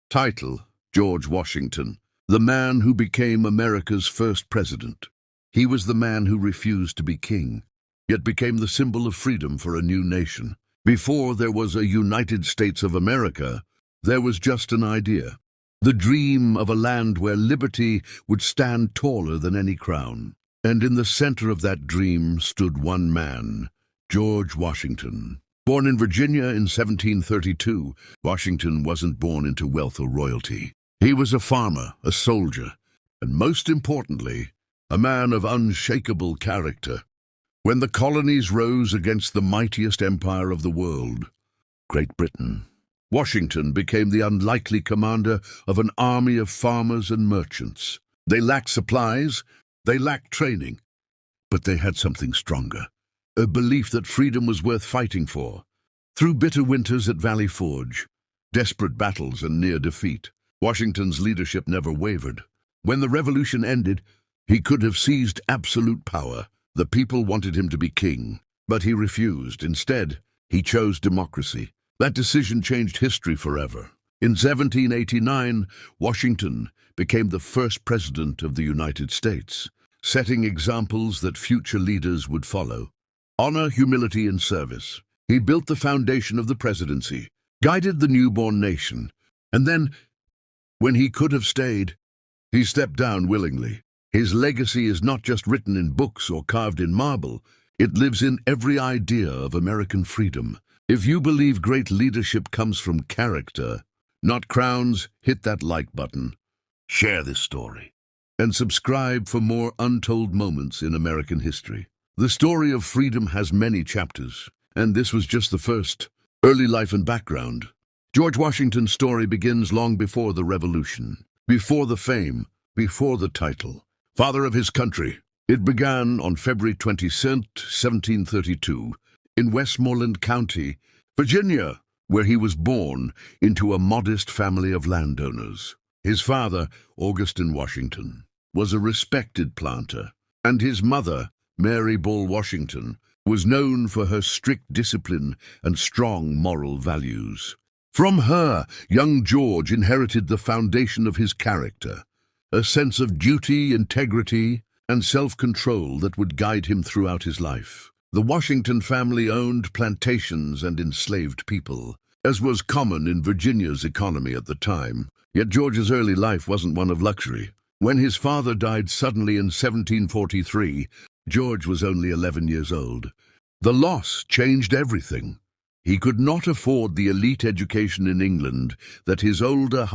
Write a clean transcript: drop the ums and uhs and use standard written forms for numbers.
Title: George Washington, the man who became America's first president. He was the man who refused to be king, yet became the symbol of freedom for a new nation. Before there was a United States of America, there was just an idea. The dream of a land where liberty would stand taller than any crown. And in the center of that dream stood one man, George Washington. Born in Virginia in 1732, Washington wasn't born into wealth or royalty. He was a farmer, a soldier, and most importantly, a man of unshakable character. When the colonies rose against the mightiest empire of the world, Great Britain, Washington became the unlikely commander of an army of farmers and merchants. They lacked supplies, they lacked training, but they had something stronger, a belief that freedom was worth fighting for. Through bitter winters at Valley Forge, desperate battles and near defeat, Washington's leadership never wavered. When the revolution ended, he could have seized absolute power. The people wanted him to be king, but he refused. Instead, he chose democracy. That decision changed history forever. In 1789, Washington became the first president of the United States, setting examples that future leaders would follow. Honor, humility, and service. He built the foundation of the presidency, guided the newborn nation, and then, when he could have stayed, he stepped down willingly. His legacy is not just written in books or carved in marble, it lives in every idea of American freedom. If you believe great leadership comes from character, not crowns, hit that like button, share this story, and subscribe for more untold moments in American history. The story of freedom has many chapters, and this was just the first. Early life and background. George Washington's story begins long before the Revolution, before the fame, before the title. Father of his country. It began on February 22, 1732, in Westmoreland County, Virginia, where he was born into a modest family of landowners. His father, Augustine Washington, was a respected planter, and his mother, Mary Ball Washington, was known for her strict discipline and strong moral values. From her, young George inherited the foundation of his character, a sense of duty, integrity, and self-control that would guide him throughout his life. The Washington family owned plantations and enslaved people, as was common in Virginia's economy at the time. Yet George's early life wasn't one of luxury. When his father died suddenly in 1743, George was only 11 years old. The loss changed everything. He could not afford the elite education in England that his older